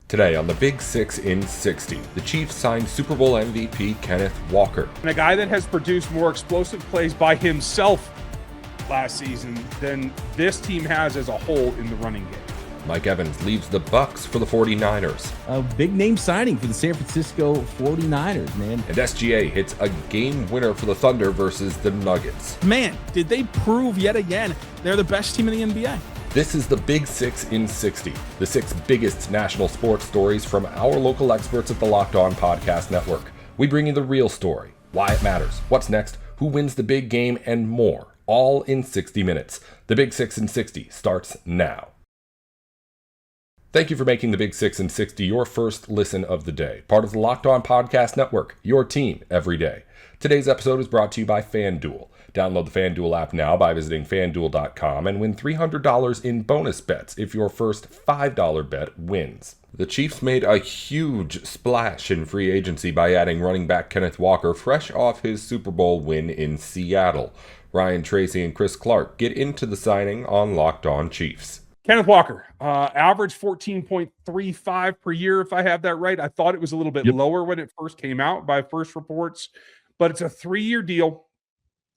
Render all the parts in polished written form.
Today on the Big 6 in 60, the Chiefs signed Super Bowl MVP Kenneth Walker. And a guy that has produced more explosive plays by himself last season than this team has as a whole in the running game. Mike Evans leaves the Bucs for the 49ers. A big name signing for the San Francisco 49ers, man. And SGA hits a game winner for the Thunder versus the Nuggets. Man, did they prove yet again they're the best team in the NBA. This is the Big 6 in 60, the 6 biggest national sports stories from our local experts at the Locked On Podcast Network. We bring you the real story, why it matters, what's next, who wins the big game, and more, all in 60 minutes. The Big 6 in 60 starts now. Thank you for making the Big 6 in 60 your first listen of the day. Part of the Locked On Podcast Network, your team every day. Today's episode is brought to you by FanDuel. Download the FanDuel app now by visiting FanDuel.com and win $300 in bonus bets if your first $5 bet wins. The Chiefs made a huge splash in free agency by adding running back Kenneth Walker fresh off his Super Bowl win in Seattle. Ryan Tracy and Chris Clark get into the signing on Locked On Chiefs. Kenneth Walker, average 14.35 per year, if I have that right. I thought it was a little bit lower when it first came out by first reports, but it's a 3-year deal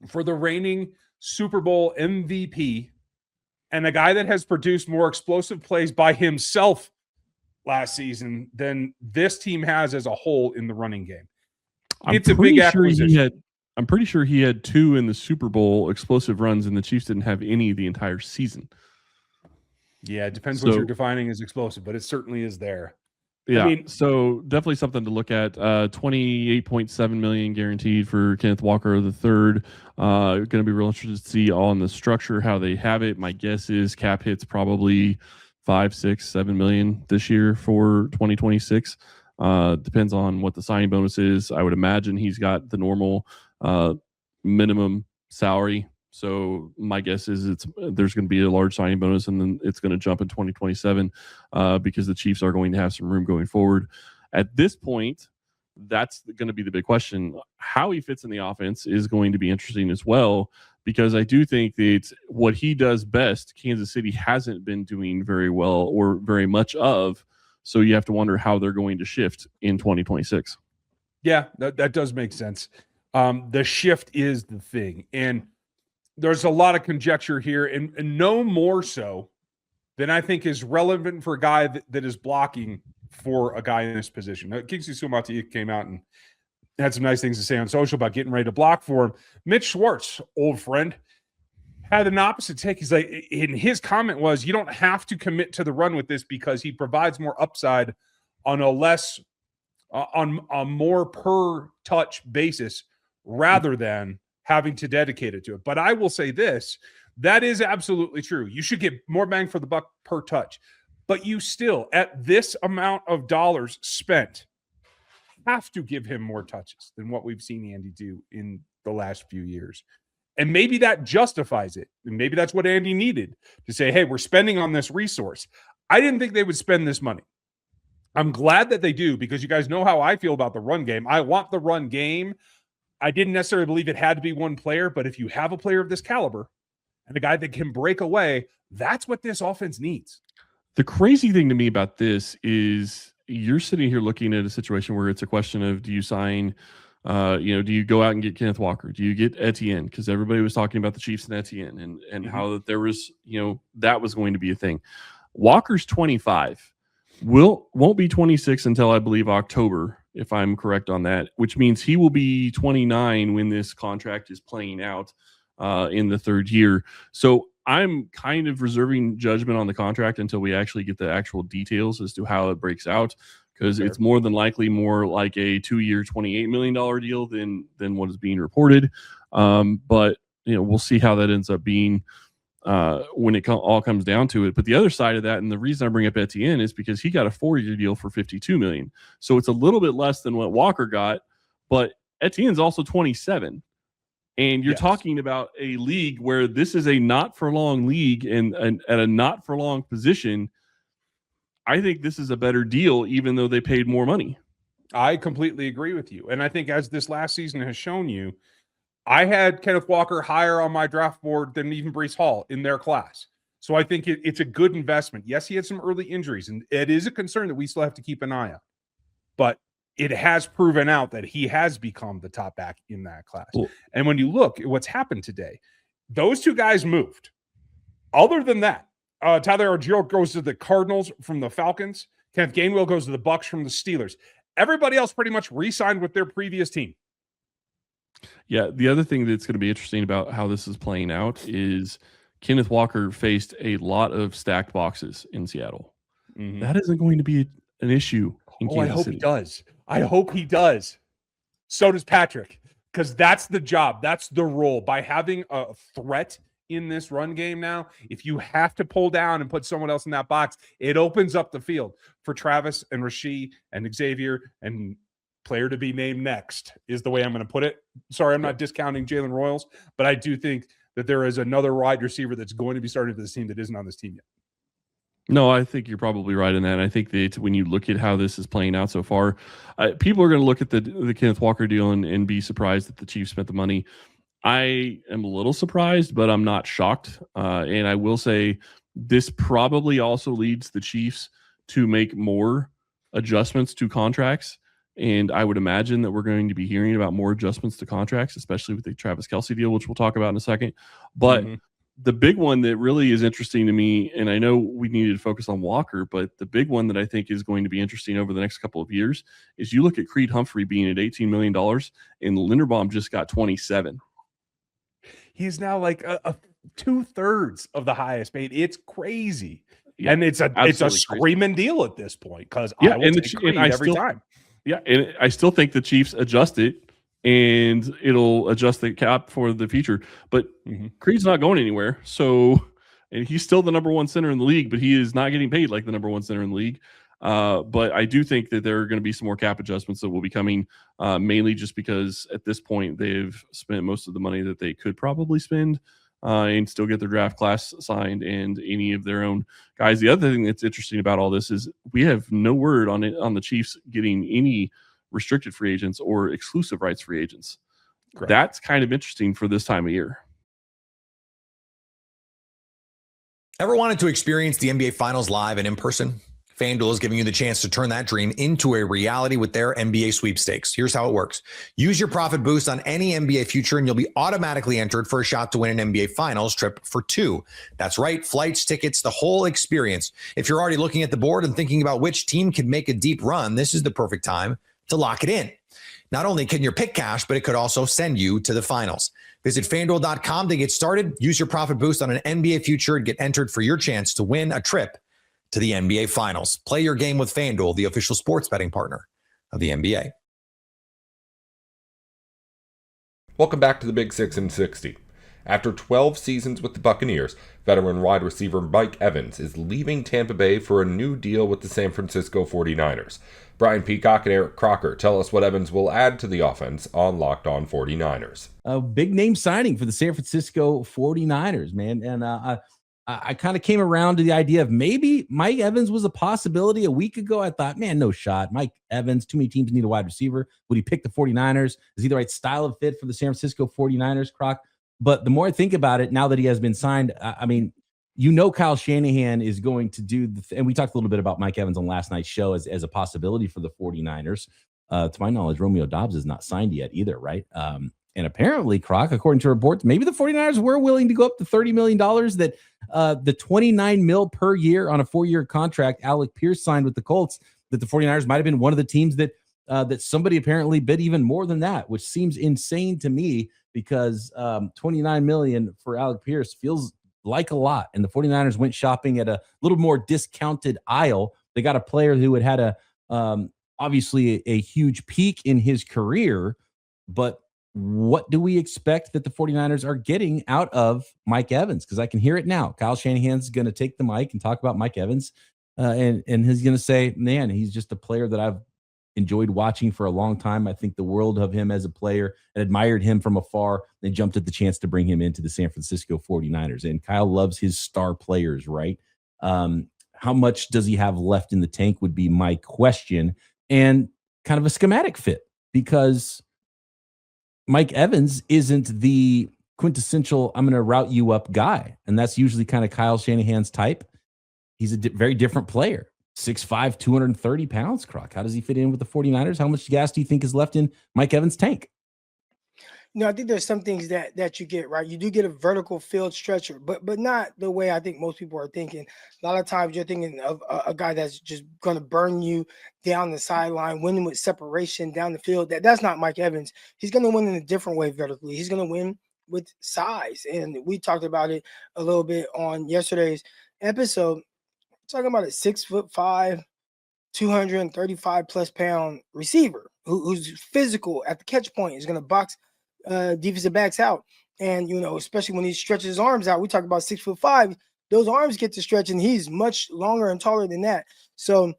for the reigning Super Bowl MVP and a guy that has produced more explosive plays by himself last season than this team has as a whole in the running game. It's a big acquisition. I'm pretty sure he had 2 in the Super Bowl explosive runs, and the Chiefs didn't have any the entire season. Yeah, it depends what you're defining as explosive, but it certainly is there. Yeah, I mean, so definitely something to look at. $28.7 million guaranteed for Kenneth Walker III. Going to be real interested to see on the structure how they have it. My guess is cap hits probably $5, $6, $7 million this year for 2026. Depends on what the signing bonus is. I would imagine he's got the normal minimum salary. So my guess is there's going to be a large signing bonus, and then it's going to jump in 2027 because the Chiefs are going to have some room going forward. At this point, that's going to be the big question. How he fits in the offense is going to be interesting as well, because I do think that what he does best, Kansas City hasn't been doing very well or very much of. So you have to wonder how they're going to shift in 2026. Yeah, that does make sense. The shift is the thing. And there's a lot of conjecture here, and no more so than I think is relevant for a guy that is blocking for a guy in this position. Now, Kingsley Suamataia came out and had some nice things to say on social about getting ready to block for him. Mitch Schwartz, old friend, had an opposite take. He's like, and his comment was, you don't have to commit to the run with this because he provides more upside on a more per touch basis rather than having to dedicate it to it. But I will say this, that is absolutely true. You should get more bang for the buck per touch, but you still, at this amount of dollars spent, have to give him more touches than what we've seen Andy do in the last few years. And maybe that justifies it. And maybe that's what Andy needed to say, hey, we're spending on this resource. I didn't think they would spend this money. I'm glad that they do, because you guys know how I feel about the run game. I want the run game. I didn't necessarily believe it had to be one player, but if you have a player of this caliber and a guy that can break away, that's what this offense needs. The crazy thing to me about this is you're sitting here looking at a situation where it's a question of, do you sign, do you go out and get Kenneth Walker? Do you get Etienne? Because everybody was talking about the Chiefs and Etienne and how there was, that was going to be a thing. Walker's 25, won't be 26 until I believe October, if I'm correct on that, which means he will be 29 when this contract is playing out in the 3rd year. So I'm kind of reserving judgment on the contract until we actually get the actual details as to how it breaks out, because it's more than likely more like a 2-year, $28 million deal than what is being reported. But we'll see how that ends up being when it all comes down to it. But the other side of that, and the reason I bring up Etienne, is because he got a 4-year deal for $52 million. So it's a little bit less than what Walker got, but Etienne's also 27. And you're talking about a league where this is a not for long league and at a not for long position. I think this is a better deal, even though they paid more money. I completely agree with you. And I think as this last season has shown you, I had Kenneth Walker higher on my draft board than even Breece Hall in their class. So I think it's a good investment. Yes, he had some early injuries, and it is a concern that we still have to keep an eye on. But it has proven out that he has become the top back in that class. Cool. And when you look at what's happened today, those two guys moved. Other than that, Tyler Algier goes to the Cardinals from the Falcons. Kenneth Gainwell goes to the Bucs from the Steelers. Everybody else pretty much re-signed with their previous team. Yeah, the other thing that's going to be interesting about how this is playing out is Kenneth Walker faced a lot of stacked boxes in Seattle. Mm-hmm. That isn't going to be an issue in Kansas I hope City. he does. I hope he does. So does Patrick, because that's the job. That's the role. By having a threat in this run game now, if you have to pull down and put someone else in that box, it opens up the field for Travis and Rasheed and Xavier and player to be named next is the way I'm going to put it. Sorry, I'm not discounting Jalen Royals, but I do think that there is another wide receiver that's going to be starting for this team that isn't on this team yet. No, I think you're probably right in that. I think that when you look at how this is playing out so far, people are going to look at the Kenneth Walker deal and be surprised that the Chiefs spent the money. I am a little surprised, but I'm not shocked. And I will say this probably also leads the Chiefs to make more adjustments to contracts. And I would imagine that we're going to be hearing about more adjustments to contracts, especially with the Travis Kelce deal, which we'll talk about in a second. But the big one that really is interesting to me, and I know we needed to focus on Walker, but the big one that I think is going to be interesting over the next couple of years is you look at Creed Humphrey being at $18 million, and Linderbaum just got 27. He's now like a 2/3 of the highest paid. It's crazy. Yeah, and it's a screaming deal at this point because I will take Creed every time. Yeah, and I still think the Chiefs adjust it, and it'll adjust the cap for the future. But Creed's not going anywhere. So, and he's still the number one center in the league, but he is not getting paid like the number one center in the league. But I do think that there are going to be some more cap adjustments that will be coming, mainly just because at this point they've spent most of the money that they could probably spend and still get their draft class signed and any of their own guys. The other thing that's interesting about all this is we have no word on it, on the Chiefs getting any restricted free agents or exclusive rights free agents. Correct. That's kind of interesting for this time of year. Ever wanted to experience the NBA Finals live and in person? FanDuel is giving you the chance to turn that dream into a reality with their NBA sweepstakes. Here's how it works. Use your profit boost on any NBA future and you'll be automatically entered for a shot to win an NBA Finals trip for two. That's right, flights, tickets, the whole experience. If you're already looking at the board and thinking about which team could make a deep run, this is the perfect time to lock it in. Not only can your pick cash, but it could also send you to the finals. Visit FanDuel.com to get started. Use your profit boost on an NBA future and get entered for your chance to win a trip to the NBA Finals. Play your game with FanDuel, the official sports betting partner of the NBA. Welcome back to the Big 6 and 60. After 12 seasons with the Buccaneers, veteran wide receiver Mike Evans is leaving Tampa Bay for a new deal with the San Francisco 49ers. Brian Peacock and Eric Crocker tell us what Evans will add to the offense on Locked On 49ers. A big name signing for the San Francisco 49ers, man. And I kind of came around to the idea of maybe Mike Evans was a possibility a week ago. I thought, man, no shot. Mike Evans, too many teams need a wide receiver. Would he pick the 49ers? Is he the right style of fit for the San Francisco 49ers, Croc? But the more I think about it, now that he has been signed, I mean, you know, Kyle Shanahan is going to do and we talked a little bit about Mike Evans on last night's show as a possibility for the 49ers. To my knowledge, Romeo Doubs is not signed yet either, right? And apparently, Croc, according to reports, maybe the 49ers were willing to go up to $30 million that the $29 million per year on a 4-year contract Alec Pierce signed with the Colts, that the 49ers might have been one of the teams that somebody apparently bid even more than that, which seems insane to me because $29 million for Alec Pierce feels like a lot. And the 49ers went shopping at a little more discounted aisle. They got a player who had a obviously a huge peak in his career, but what do we expect that the 49ers are getting out of Mike Evans? Because I can hear it now. Kyle Shanahan's going to take the mic and talk about Mike Evans, and he's going to say, man, he's just a player that I've enjoyed watching for a long time. I think the world of him as a player and admired him from afar. They jumped at the chance to bring him into the San Francisco 49ers. And Kyle loves his star players, right? How much does he have left in the tank would be my question, and kind of a schematic fit, because Mike Evans isn't the quintessential, I'm going to route you up guy. And that's usually kind of Kyle Shanahan's type. He's a very different player. 6'5", 230 pounds, Croc. How does he fit in with the 49ers? How much gas do you think is left in Mike Evans' tank? I think there's some things that you get, right? You do get a vertical field stretcher, but not the way I think most people are thinking. A lot of times you're thinking of a guy that's just going to burn you down the sideline, winning with separation down the field. That's not Mike Evans. He's going to win in a different way vertically. He's going to win with size. And we talked about it a little bit on yesterday's episode. Talking about a 6'5", 235 plus pound receiver who's physical at the catch point, is going to box defensive backs out. And, especially when he stretches his arms out, we talk about 6'5", those arms get to stretch, and he's much longer and taller than that. So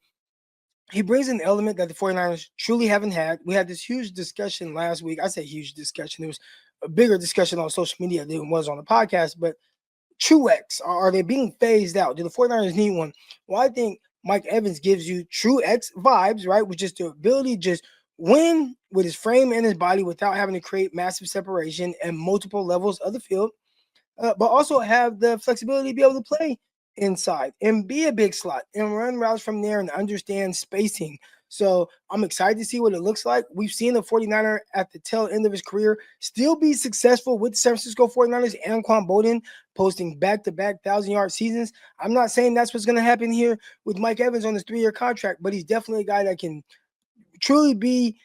he brings an element that the 49ers truly haven't had. We had this huge discussion last week. I say huge discussion. It was a bigger discussion on social media than it was on the podcast, but True X, are they being phased out? Do the 49ers need one? Well, I think Mike Evans gives you True X vibes, right? Which is the ability to just win with his frame and his body without having to create massive separation and multiple levels of the field, but also have the flexibility to be able to play inside and be a big slot and run routes from there and understand spacing. So I'm excited to see what it looks like. We've seen the 49er at the tail end of his career still be successful with the San Francisco 49ers and Anquan Boldin posting back-to-back 1,000-yard seasons. I'm not saying that's what's going to happen here with Mike Evans on his 3-year contract, but he's definitely a guy that can truly be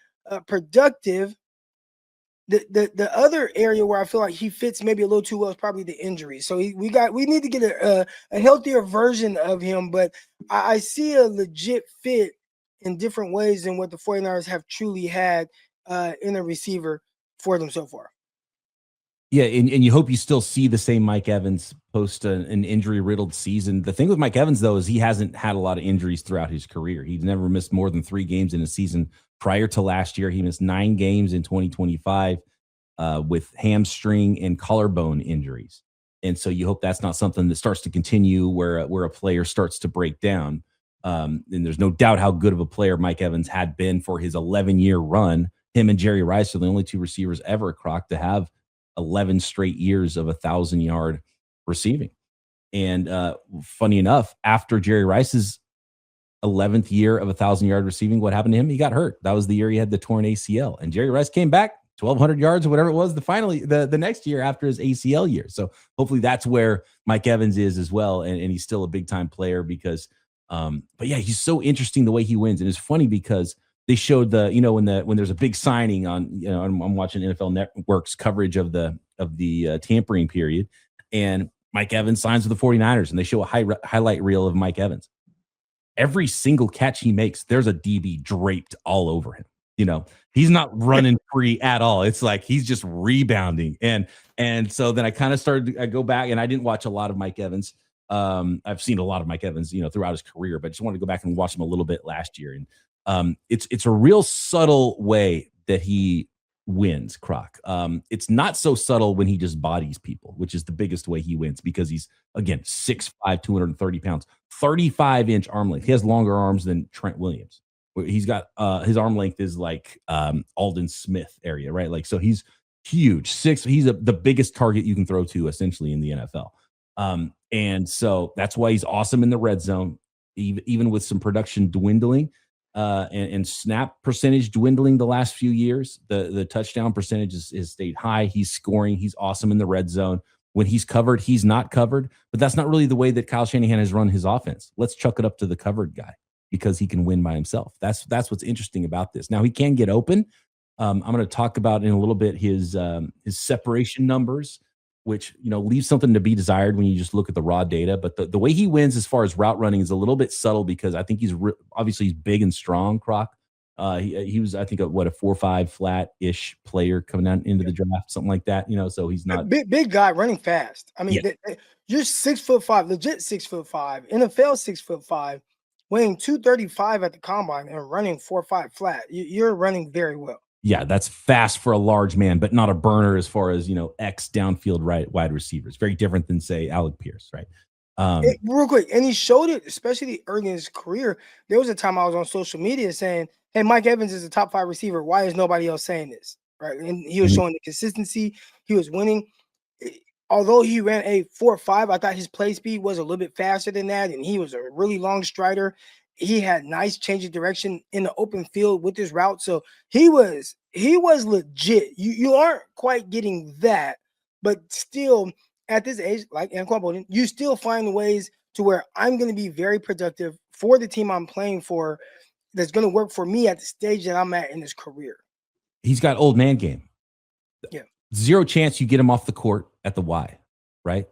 productive. The other area where I feel like he fits maybe a little too well is probably the injury. So we need to get a healthier version of him, but I see a legit fit in different ways than what the 49ers have truly had in a receiver for them so far. Yeah, and you hope you still see the same Mike Evans post an injury-riddled season. The thing with Mike Evans, though, is he hasn't had a lot of injuries throughout his career. He's never missed more than 3 games in a season. Prior to last year, he missed 9 games in 2025 with hamstring and collarbone injuries. And so you hope that's not something that starts to continue where a player starts to break down. And there's no doubt how good of a player Mike Evans had been for his 11-year run. Him and Jerry Rice are the only 2 receivers ever, Croc, to have 11 straight years of 1,000-yard receiving. And funny enough, after Jerry Rice's 11th year of 1,000-yard receiving, what happened to him? He got hurt. That was the year he had the torn ACL. And Jerry Rice came back 1,200 yards or whatever it was the next year after his ACL year. So hopefully that's where Mike Evans is as well. And he's still a big-time player because but yeah, he's so interesting the way he wins. And it's funny because they showed when there's a big signing on, I'm watching NFL Network's coverage of the tampering period, and Mike Evans signs with the 49ers, and they show a highlight reel of Mike Evans. Every single catch he makes, there's a DB draped all over him. He's not running free at all. It's like he's just rebounding. And so then I kind of I go back, and I didn't watch a lot of Mike Evans. I've seen a lot of Mike Evans, throughout his career, but just wanted to go back and watch him a little bit last year. And it's a real subtle way that he wins, Croc. It's not so subtle when he just bodies people, which is the biggest way he wins, because he's, again, 6'5", 230 pounds, 35-inch arm length. He has longer arms than Trent Williams. He's got his arm length is like Aldon Smith area, right? Like, so he's huge. He's the biggest target you can throw to essentially in the NFL. And so that's why he's awesome in the red zone, even with some production dwindling and snap percentage dwindling the last few years. The touchdown percentage has stayed high. He's scoring. He's awesome in the red zone. When he's covered, he's not covered. But that's not really the way that Kyle Shanahan has run his offense. Let's chuck it up to the covered guy because he can win by himself. That's what's interesting about this. Now, he can get open. I'm going to talk about in a little bit his separation numbers, which, leaves something to be desired when you just look at the raw data. But the way he wins as far as route running is a little bit subtle because I think obviously he's big and strong, Croc. He was, I think, a 4.5 flat-ish player coming out into the draft, something like that. So he's not big guy running fast. I mean, you're 6'5", legit 6'5", NFL 6'5", weighing 235 at the combine and running 4.5 flat. You're running very well. Yeah, that's fast for a large man, but not a burner as far as, X downfield wide receivers. Very different than, say, Alec Pierce, right? Real quick, and he showed it, especially early in his career. There was a time I was on social media saying, hey, Mike Evans is a top 5 receiver. Why is nobody else saying this? Right. And he was showing the consistency. He was winning. although he ran a 4.5, I thought his play speed was a little bit faster than that, and he was a really long strider. He had nice change of direction in the open field with his route, so he was legit. You aren't quite getting that, but still at this age, like Anquan Bolden, you still find ways to where I'm going to be very productive for the team I'm playing for. That's going to work for me at the stage that I'm at in his career. He's got old man game. Yeah. Zero chance you get him off the court at the Y, right?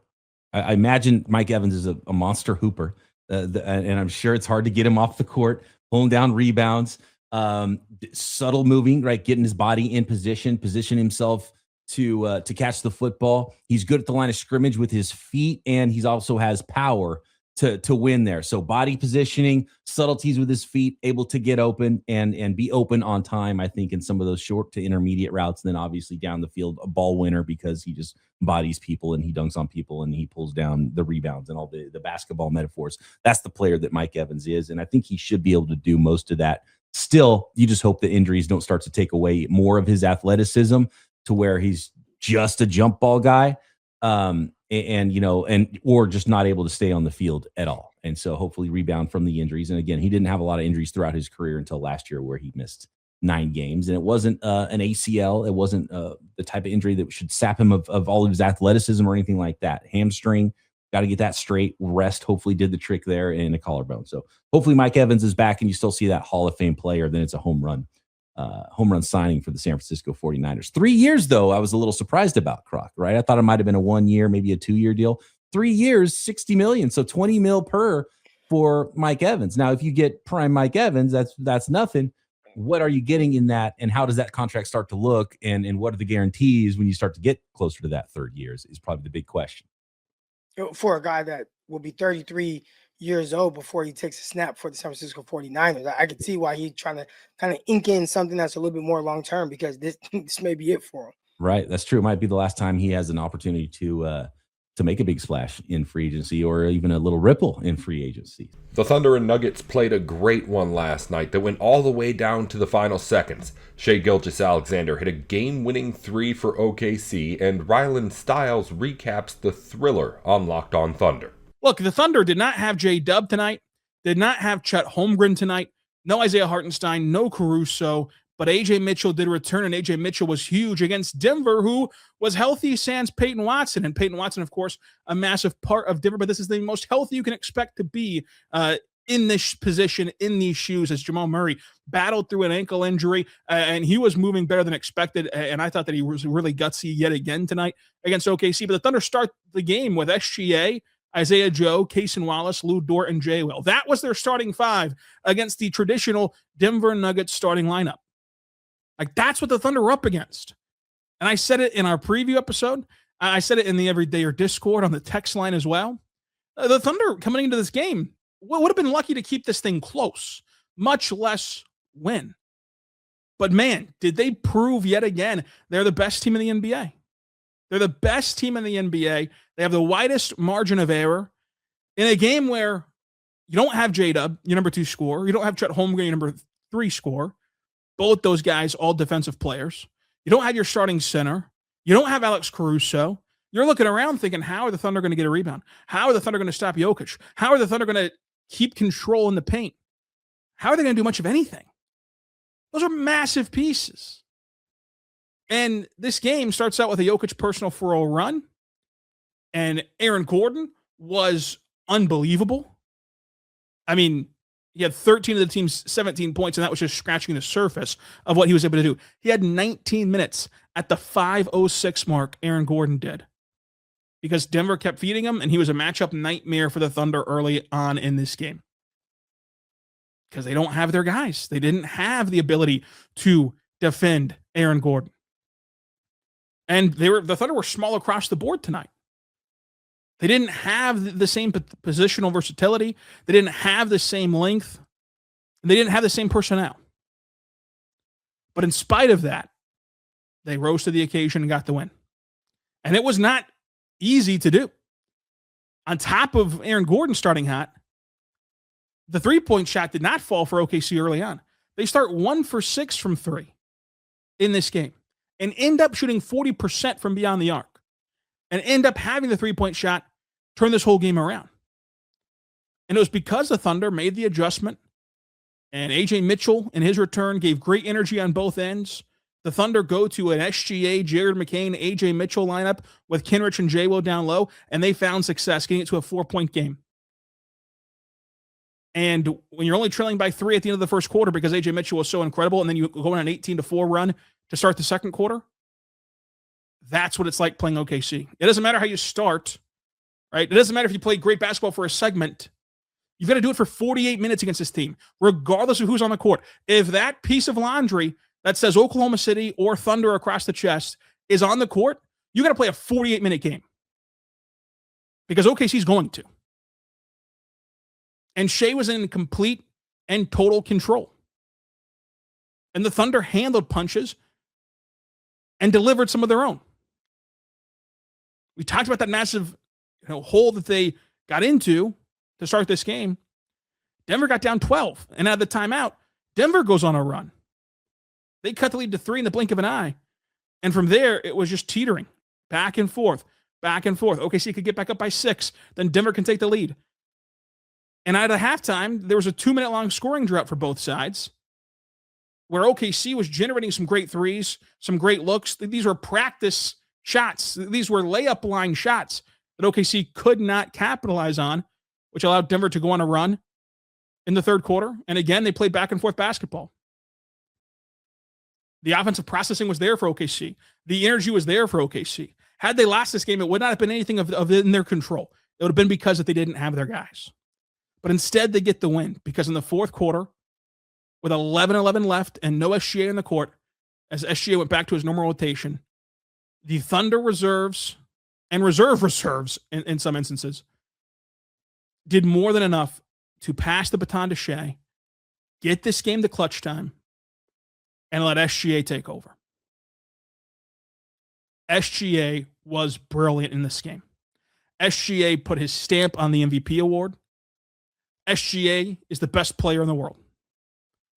I imagine Mike Evans is a monster hooper, and I'm sure it's hard to get him off the court, pulling down rebounds, subtle moving, right? Getting his body in position himself to catch the football. He's good at the line of scrimmage with his feet, and he's also has power to win there. So body positioning, subtleties with his feet, able to get open and be open on time, I think, in some of those short to intermediate routes. And then obviously down the field, a ball winner because he just bodies people and he dunks on people and he pulls down the rebounds and all the basketball metaphors. That's the player that Mike Evans is. And I think he should be able to do most of that. Still, you just hope the injuries don't start to take away more of his athleticism to where he's just a jump ball guy. Or just not able to stay on the field at all. And so hopefully rebound from the injuries. And again, he didn't have a lot of injuries throughout his career until last year where he missed 9 games. And it wasn't an ACL. It wasn't the type of injury that should sap him of all of his athleticism or anything like that. Hamstring, got to get that straight. Rest hopefully did the trick there, and a collarbone. So hopefully Mike Evans is back and you still see that Hall of Fame player. Then it's a home run signing for the San Francisco 49ers. 3 years, though, I was a little surprised about, Croc, right? I thought it might have been a 1 year, maybe a 2 year deal. 3 years, $60 million. So $20 million per for Mike Evans. Now, if you get prime Mike Evans, that's nothing. What are you getting in that? And how does that contract start to look? And what are the guarantees when you start to get closer to that third year is probably the big question. For a guy that will be 33 years old before he takes a snap for the San Francisco 49ers. I can see why he's trying to kind of ink in something that's a little bit more long-term because this may be it for him. Right. That's true. It might be the last time he has an opportunity to make a big splash in free agency or even a little ripple in free agency. The Thunder and Nuggets played a great one last night that went all the way down to the final seconds. Shai Gilgeous-Alexander hit a game-winning 3 for OKC, and Rylan Stiles recaps the thriller on Locked On Thunder. Look, the Thunder did not have J-Dub tonight, did not have Chet Holmgren tonight, no Isaiah Hartenstein, no Caruso, but A.J. Mitchell did return, and A.J. Mitchell was huge against Denver, who was healthy sans Peyton Watson. And Peyton Watson, of course, a massive part of Denver, but this is the most healthy you can expect to be in this position, in these shoes, as Jamal Murray battled through an ankle injury, and he was moving better than expected, and I thought that he was really gutsy yet again tonight against OKC. But the Thunder start the game with SGA, Isaiah Joe, Cason Wallace, Lou Dort, and Jay Will. That was their starting 5 against the traditional Denver Nuggets starting lineup. Like, that's what the Thunder were up against. And I said it in our preview episode. I said it in the Everydayer Discord on the text line as well. The Thunder coming into this game would have been lucky to keep this thing close, much less win. But man, did they prove yet again they're the best team in the NBA. They're the best team in the NBA. They have the widest margin of error in a game where you don't have J-Dub, your number 2 scorer. You don't have Chet Holmgren, your number 3 scorer. Both those guys, all defensive players. You don't have your starting center. You don't have Alex Caruso. You're looking around thinking, how are the Thunder going to get a rebound? How are the Thunder going to stop Jokic? How are the Thunder going to keep control in the paint? How are they going to do much of anything? Those are massive pieces. And this game starts out with a Jokic personal 4-0 run. And Aaron Gordon was unbelievable. I mean, he had 13 of the team's 17 points, and that was just scratching the surface of what he was able to do. He had 19 minutes at the 5:06 mark, Aaron Gordon did. Because Denver kept feeding him, and he was a matchup nightmare for the Thunder early on in this game. Because they don't have their guys. They didn't have the ability to defend Aaron Gordon. And the Thunder were small across the board tonight. They didn't have the same positional versatility. They didn't have the same length. And they didn't have the same personnel. But in spite of that, they rose to the occasion and got the win. And it was not easy to do. On top of Aaron Gordon starting hot, the three-point shot did not fall for OKC early on. They start 1 for 6 from 3 in this game and end up shooting 40% from beyond the arc. and end up having the 3-point shot turn this whole game around. And it was because the Thunder made the adjustment, and A.J. Mitchell in his return gave great energy on both ends. The Thunder go to an SGA, Jared McCain, A.J. Mitchell lineup with Kenrich and J-Will down low, and they found success getting it to a 4-point game. And when you're only trailing by 3 at the end of the first quarter because A.J. Mitchell was so incredible, and then you go on an 18-4 run to start the second quarter, that's what it's like playing OKC. It doesn't matter how you start, right? It doesn't matter if you play great basketball for a segment. You've got to do it for 48 minutes against this team, regardless of who's on the court. If that piece of laundry that says Oklahoma City or Thunder across the chest is on the court, you got to play a 48-minute game because OKC's going to. And Shea was in complete and total control. And the Thunder handled punches and delivered some of their own. We talked about that massive hole that they got into to start this game. Denver got down 12. And out of the timeout, Denver goes on a run. They cut the lead to 3 in the blink of an eye. And from there, it was just teetering. Back and forth. Back and forth. OKC could get back up by 6. Then Denver can take the lead. And out of halftime, there was a 2-minute long scoring drought for both sides, where OKC was generating some great threes, some great looks. These were practice shots. These were layup line shots that OKC could not capitalize on, which allowed Denver to go on a run in the third quarter. And again, they played back and forth basketball. The offensive processing was there for OKC. The energy was there for OKC. Had they lost this game, it would not have been anything of in their control. It would have been because that they didn't have their guys. But instead, they get the win because in the fourth quarter, with 11-11 left and no SGA in the court, as SGA went back to his normal rotation, the Thunder reserves and reserves in some instances did more than enough to pass the baton to Shea, get this game to clutch time, and let SGA take over. SGA was brilliant in this game. SGA put his stamp on the MVP award. SGA is the best player in the world.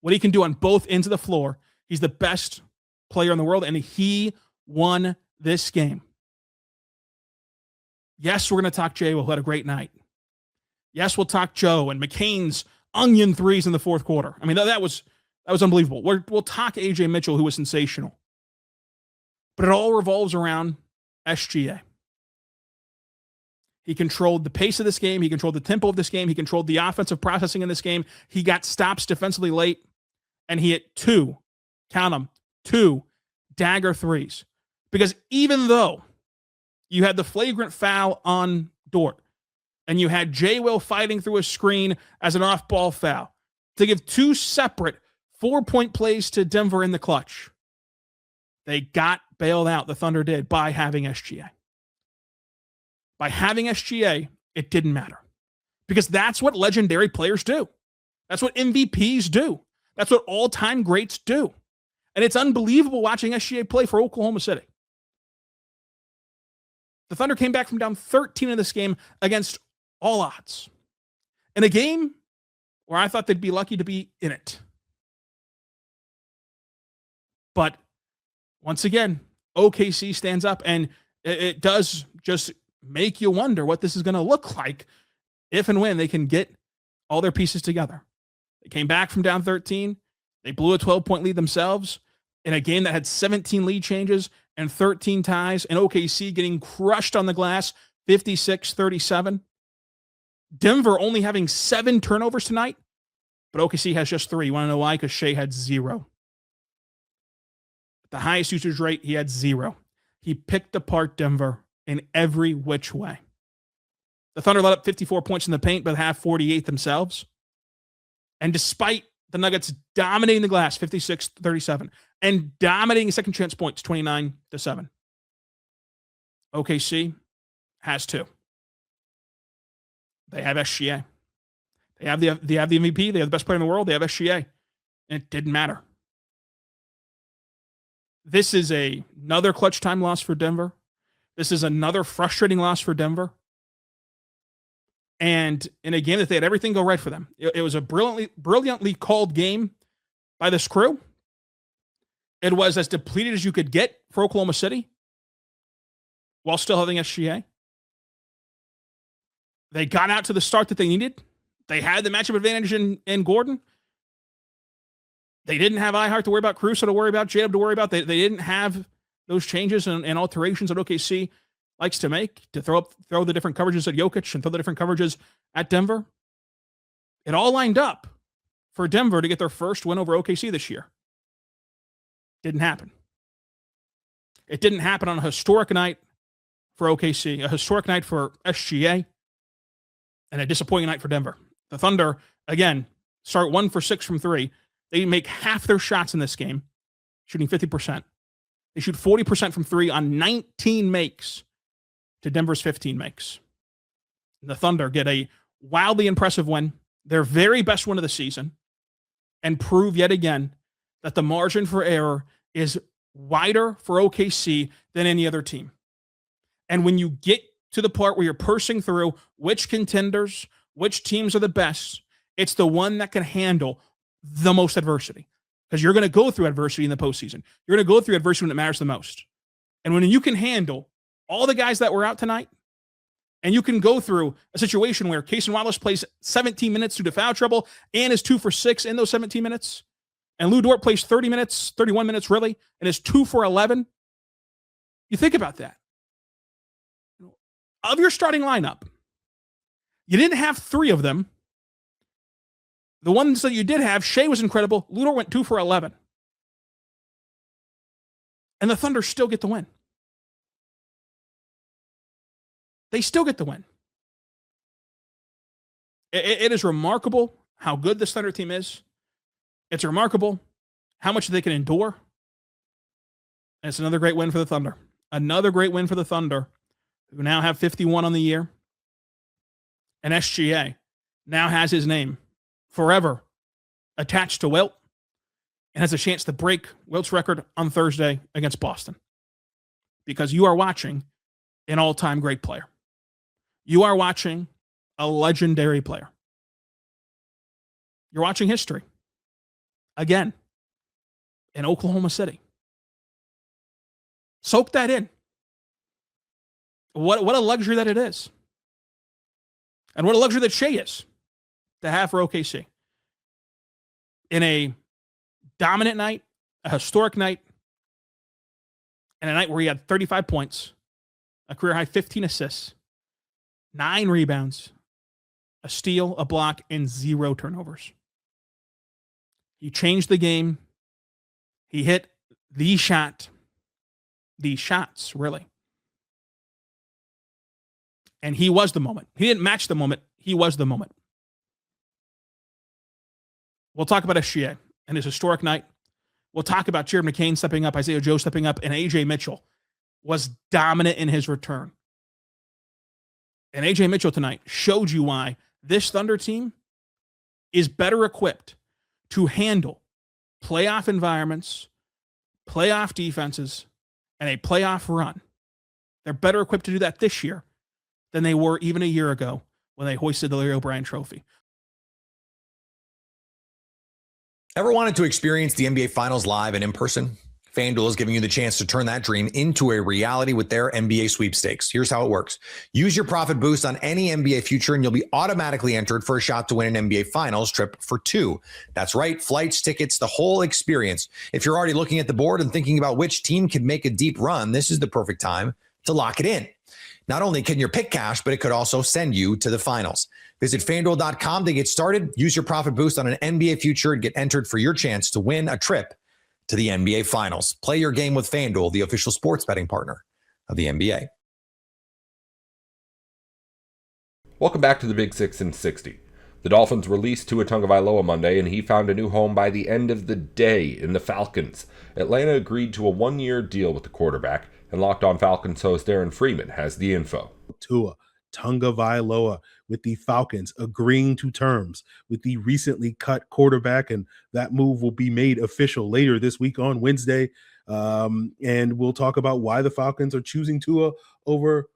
What he can do on both ends of the floor, he's the best player in the world, and he won this game. Yes, we're going to talk J-Will, who had a great night. Yes, we'll talk Joe and McCain's onion threes in the fourth quarter. I mean, that was unbelievable. We'll talk A.J. Mitchell, who was sensational. But it all revolves around SGA. He controlled the pace of this game. He controlled the tempo of this game. He controlled the offensive processing in this game. He got stops defensively late, and he hit 2 dagger threes. Because even though you had the flagrant foul on Dort, and you had J-Will fighting through a screen as an off-ball foul, to give 2 separate 4-point plays to Denver in the clutch, they got bailed out, the Thunder did, by having SGA. By having SGA, it didn't matter. Because that's what legendary players do. That's what MVPs do. That's what all-time greats do. And it's unbelievable watching SGA play for Oklahoma City. The Thunder came back from down 13 in this game against all odds. In a game where I thought they'd be lucky to be in it. But once again, OKC stands up, and it does just make you wonder what this is going to look like if and when they can get all their pieces together. They came back from down 13. They blew a 12-point lead themselves in a game that had 17 lead changes and 13 ties, and OKC getting crushed on the glass, 56-37. Denver only having 7 turnovers tonight, but OKC has just 3. You want to know why? Because Shea had 0. The highest usage rate, he had 0. He picked apart Denver in every which way. The Thunder let up 54 points in the paint, but have 48 themselves. And despite the Nuggets dominating the glass, 56-37, and dominating second chance points, 29-7, OKC has 2. They have SGA. They have the MVP. They have the best player in the world. They have SGA. And it didn't matter. This is another clutch time loss for Denver. This is another frustrating loss for Denver. And in a game that they had everything go right for them. It was a brilliantly called game by this crew. It was as depleted as you could get for Oklahoma City. while still having SGA. They got out to the start that they needed. They had the matchup advantage in Gordon. They didn't have Ihart to worry about, Caruso to worry about, J-Dub to worry about. They didn't have those changes and alterations that OKC likes to make, to throw the different coverages at Jokic and throw the different coverages at Denver. It all lined up for Denver to get their first win over OKC this year. Didn't happen. It didn't happen on a historic night for OKC, a historic night for SGA, and a disappointing night for Denver. The Thunder, again, start 1 for 6 from 3. They make half their shots in this game, shooting 50%. They shoot 40% from 3 on 19 makes to Denver's 15 makes. The Thunder get a wildly impressive win, their very best win of the season, and prove yet again that the margin for error is wider for OKC than any other team. And when you get to the part where you're parsing through which contenders, which teams are the best, it's the one that can handle the most adversity. Because you're going to go through adversity in the postseason. You're going to go through adversity when it matters the most. And when you can handle all the guys that were out tonight, and you can go through a situation where Cason Wallace plays 17 minutes due to foul trouble and is 2 for 6 in those 17 minutes, and Lou Dort plays 30 minutes, 31 minutes really, and is 2 for 11, you think about that. Of your starting lineup, you didn't have 3 of them. The ones that you did have, Shea was incredible. Lou Dort went 2 for 11. And the Thunder still get the win. They still get the win. It is remarkable how good this Thunder team is. It's remarkable how much they can endure. And it's another great win for the Thunder. Another great win for the Thunder, who now have 51 on the year. And SGA now has his name forever attached to Wilt and has a chance to break Wilt's record on Thursday against Boston. Because you are watching an all-time great player. You are watching a legendary player. You're watching history. Again, in Oklahoma City. Soak that in. What a luxury that it is. And what a luxury that Shea is to have for OKC. In a dominant night, a historic night, and a night where he had 35 points, a career-high 15 assists, 9 rebounds, a steal, a block, and 0 turnovers. He changed the game. He hit the shot. These shots, really. And he was the moment. He didn't match the moment. He was the moment. We'll talk about SGA and his historic night. We'll talk about Jared McCain stepping up, Isaiah Joe stepping up, and AJ Mitchell was dominant in his return. And AJ Mitchell tonight showed you why this Thunder team is better equipped to handle playoff environments, playoff defenses, and a playoff run. They're better equipped to do that this year than they were even a year ago when they hoisted the Larry O'Brien Trophy. Ever wanted to experience the NBA Finals live and in person? FanDuel is giving you the chance to turn that dream into a reality with their NBA sweepstakes. Here's how it works. Use your profit boost on any NBA future and you'll be automatically entered for a shot to win an NBA Finals trip for 2. That's right, flights, tickets, the whole experience. If you're already looking at the board and thinking about which team could make a deep run, this is the perfect time to lock it in. Not only can your pick cash, but it could also send you to the finals. Visit FanDuel.com to get started. Use your profit boost on an NBA future and get entered for your chance to win a trip to the NBA Finals. Play your game with FanDuel, the official sports betting partner of the NBA. Welcome back to the Big 6 in 60. The Dolphins released Tua Tagovailoa Monday, and he found a new home by the end of the day in the Falcons. Atlanta agreed to a 1-year deal with the quarterback, and Locked On Falcons host Aaron Freeman has the info. Tua Tagovailoa with the Falcons agreeing to terms with the recently cut quarterback, and that move will be made official later this week on Wednesday. And we'll talk about why the Falcons are choosing Tua over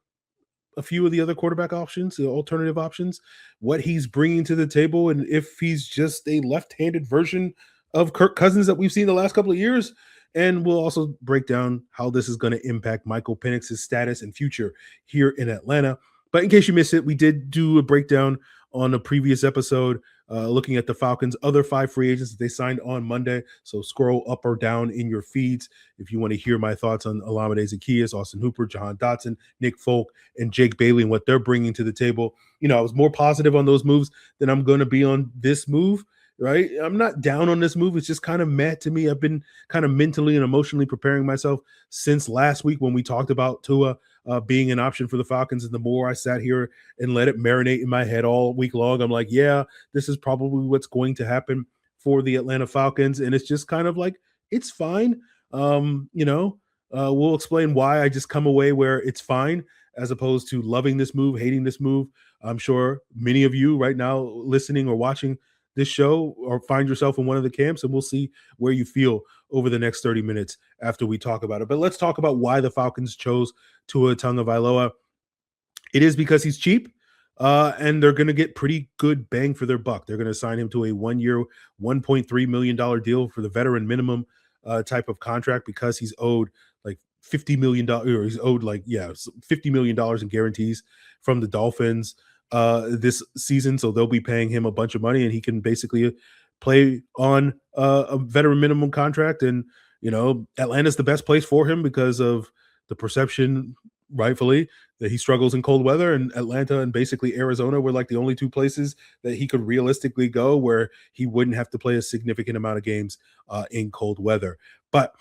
a few of the other quarterback options, the alternative options, what he's bringing to the table, and if he's just a left-handed version of Kirk Cousins that we've seen the last couple of years. And we'll also break down how this is going to impact Michael Penix's status and future here in Atlanta. But in case you missed it, we did do a breakdown on a previous episode looking at the Falcons' other 5 free agents that they signed on Monday. So scroll up or down in your feeds if you want to hear my thoughts on Olamide Zaccheaus, Austin Hooper, Jahan Dotson, Nick Folk, and Jake Bailey and what they're bringing to the table. I was more positive on those moves than I'm going to be on this move. Right. I'm not down on this move. It's just kind of meh to me. I've been kind of mentally and emotionally preparing myself since last week when we talked about Tua being an option for the Falcons. And the more I sat here and let it marinate in my head all week long, I'm like, yeah, this is probably what's going to happen for the Atlanta Falcons. And it's just kind of like, it's fine. We'll explain why I just come away where it's fine as opposed to loving this move, hating this move. I'm sure many of you right now listening or watching this show or find yourself in one of the camps, and we'll see where you feel over the next 30 minutes after we talk about it. But let's talk about why the Falcons chose Tua Tagovailoa. It is because he's cheap, and they're going to get pretty good bang for their buck. They're going to sign him to a 1-year, $1.3 million deal for the veteran minimum type of contract because he's owed like $50 million, or he's owed $50 million in guarantees from the Dolphins this season, so they'll be paying him a bunch of money, and he can basically play on a veteran minimum contract. And Atlanta's the best place for him because of the perception, rightfully, that he struggles in cold weather, and Atlanta and basically Arizona were like the only 2 places that he could realistically go where he wouldn't have to play a significant amount of games in cold weather. But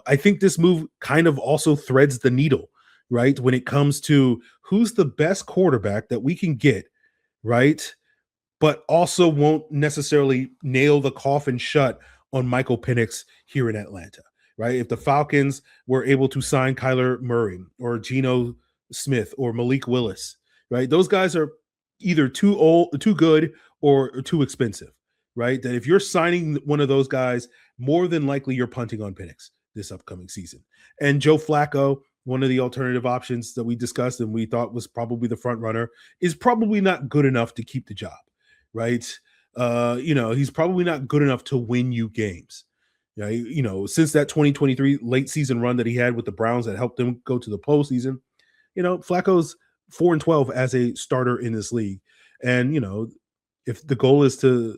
I think this move kind of also threads the needle, right, when it comes to who's the best quarterback that we can get, right, but also won't necessarily nail the coffin shut on Michael Penix here in Atlanta, right? If the Falcons were able to sign Kyler Murray or Geno Smith or Malik Willis, right, those guys are either too old, too good, or too expensive, right? That if you're signing one of those guys, more than likely you're punting on Penix this upcoming season. And Joe Flacco, one of the alternative options that we discussed and we thought was probably the front runner, is probably not good enough to keep the job, right? He's probably not good enough to win you games. Since that 2023 late season run that he had with the Browns that helped them go to the postseason, Flacco's 4-12 as a starter in this league. And, if the goal is to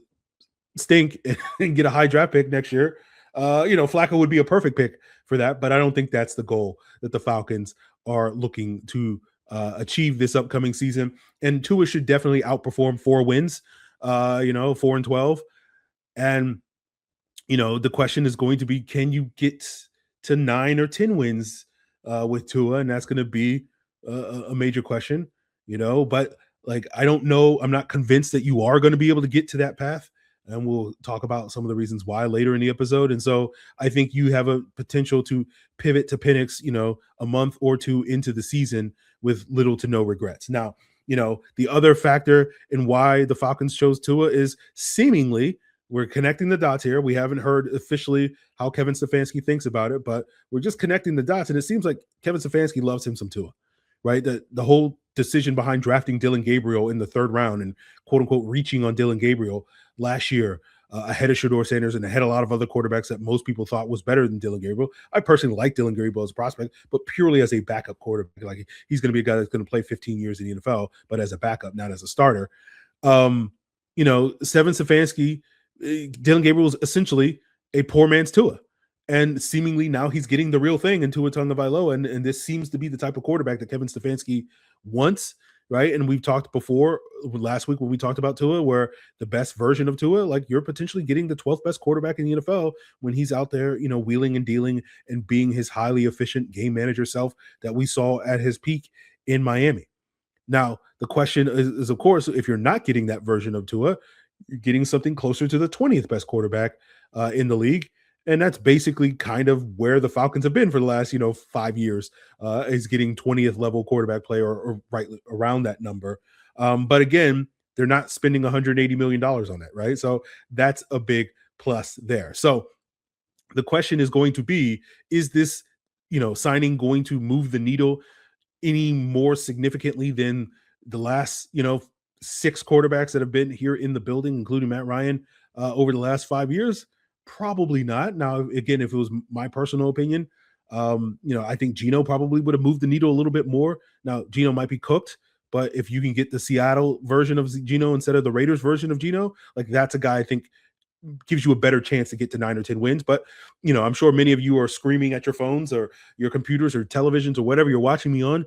stink and get a high draft pick next year, Flacco would be a perfect pick for that, but I don't think that's the goal that the Falcons are looking to achieve this upcoming season. And Tua should definitely outperform 4 wins, 4-12. And, the question is going to be, can you get to 9 or 10 wins with Tua? And that's going to be a major question, but I don't know. I'm not convinced that you are going to be able to get to that path. And we'll talk about some of the reasons why later in the episode. And so I think you have a potential to pivot to Penix, a month or 2 into the season with little to no regrets. Now, the other factor in why the Falcons chose Tua is seemingly, we're connecting the dots here. We haven't heard officially how Kevin Stefanski thinks about it, but we're just connecting the dots. And it seems like Kevin Stefanski loves him some Tua, right? The whole decision behind drafting Dylan Gabriel in the 3rd round and quote unquote reaching on Dylan Gabriel last year ahead of Shedeur Sanders and ahead of a lot of other quarterbacks that most people thought was better than Dylan Gabriel. I personally like Dylan Gabriel as a prospect, but purely as a backup quarterback. Like, he's going to be a guy that's going to play 15 years in the NFL, but as a backup, not as a starter. Kevin Stefanski, Dylan Gabriel is essentially a poor man's Tua. And seemingly now he's getting the real thing in Tua Tagovailoa, and this seems to be the type of quarterback that Kevin Stefanski wants, right? And we've talked before last week when we talked about Tua, where the best version of Tua, like, you're potentially getting the 12th best quarterback in the NFL when he's out there, wheeling and dealing and being his highly efficient game manager self that we saw at his peak in Miami. Now, the question is, of course, if you're not getting that version of Tua, you're getting something closer to the 20th best quarterback in the league. And that's basically kind of where the Falcons have been for the last, 5 years, is getting 20th level quarterback play or right around that number. But again, they're not spending $180 million on that, right? So that's a big plus there. So the question is going to be, is this, signing going to move the needle any more significantly than the last, 6 quarterbacks that have been here in the building, including Matt Ryan, over the last 5 years? Probably not. Now, again, if it was my personal opinion, I think Geno probably would have moved the needle a little bit more. Now, Geno might be cooked, but if you can get the Seattle version of Geno instead of the Raiders version of Geno, like that's a guy I think gives you a better chance to get to 9 or 10 wins. But, I'm sure many of you are screaming at your phones or your computers or televisions or whatever you're watching me on,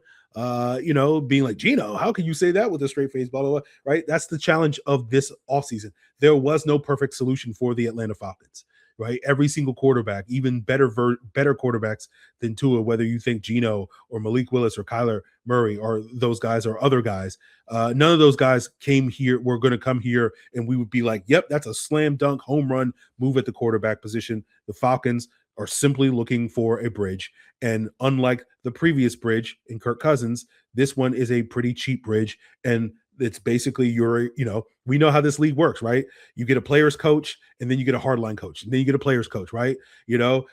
being like, Geno, how can you say that with a straight face, blah, blah, blah, right? That's the challenge of this offseason. There was no perfect solution for the Atlanta Falcons, right? Every single quarterback, even better quarterbacks than Tua, whether you think Geno or Malik Willis or Kyler Murray or those guys or other guys, none of those guys were going to come here and we would be like, yep, that's a slam dunk home run move at the quarterback position. The Falcons are simply looking for a bridge. And unlike the previous bridge in Kirk Cousins, this one is a pretty cheap bridge. And it's basically we know how this league works, right? You get a player's coach and then you get a hardline coach and then you get a player's coach, right? You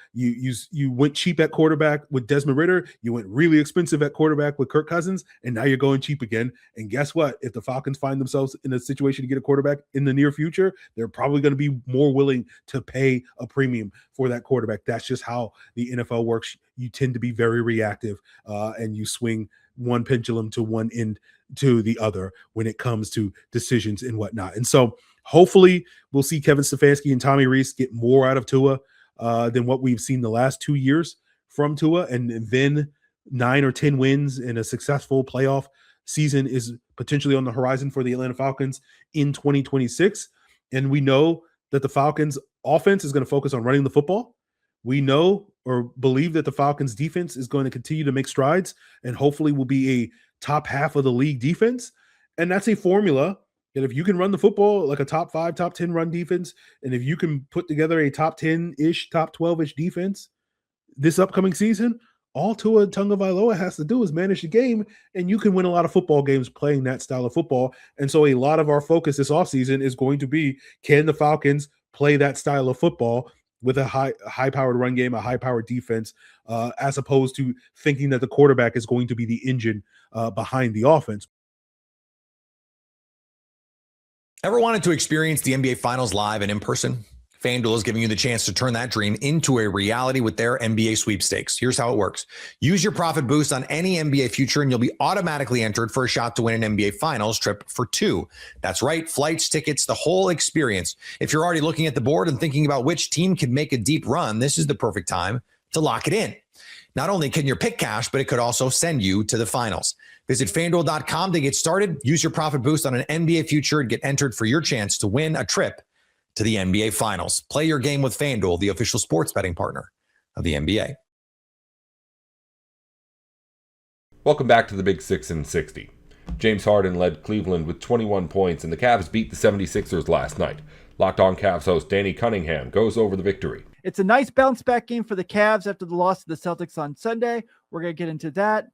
went cheap at quarterback with Desmond Ridder. You went really expensive at quarterback with Kirk Cousins, and now you're going cheap again. And guess what? If the Falcons find themselves in a situation to get a quarterback in the near future, they're probably going to be more willing to pay a premium for that quarterback. That's just how the NFL works. You tend to be very reactive and you swing one pendulum to one end to the other when it comes to decisions and whatnot. And so hopefully we'll see Kevin Stefanski and Tommy Rees get more out of Tua than what we've seen the last 2 years from Tua. And then 9 or 10 wins in a successful playoff season is potentially on the horizon for the Atlanta Falcons in 2026. And we know that the Falcons offense is going to focus on running the football. We know or believe that the Falcons defense is going to continue to make strides and hopefully will be a top half of the league defense. And that's a formula that if you can run the football like a top 5, top 10 run defense, and if you can put together a top 10-ish, top 12-ish defense this upcoming season, all Tua Tagovailoa has to do is manage the game, and you can win a lot of football games playing that style of football. And so a lot of our focus this offseason is going to be, can the Falcons play that style of football with a high-powered run game, a high-powered defense, as opposed to thinking that the quarterback is going to be the engine behind the offense. Ever wanted to experience the NBA Finals live and in person? FanDuel is giving you the chance to turn that dream into a reality with their NBA sweepstakes. Here's how it works. Use your profit boost on any NBA future and you'll be automatically entered for a shot to win an NBA Finals trip for 2. That's right, flights, tickets, the whole experience. If you're already looking at the board and thinking about which team can make a deep run, this is the perfect time to lock it in. Not only can you pick cash, but it could also send you to the finals. Visit FanDuel.com to get started. Use your profit boost on an NBA future and get entered for your chance to win a trip to the NBA Finals. Play your game with FanDuel, the official sports betting partner of the NBA. Welcome back to the Big 6 and 60. James Harden led Cleveland with 21 points, and the Cavs beat the 76ers last night. Locked On Cavs host Danny Cunningham goes over the victory. It's a nice bounce back game for the Cavs after the loss to the Celtics on Sunday. We're going to get into that.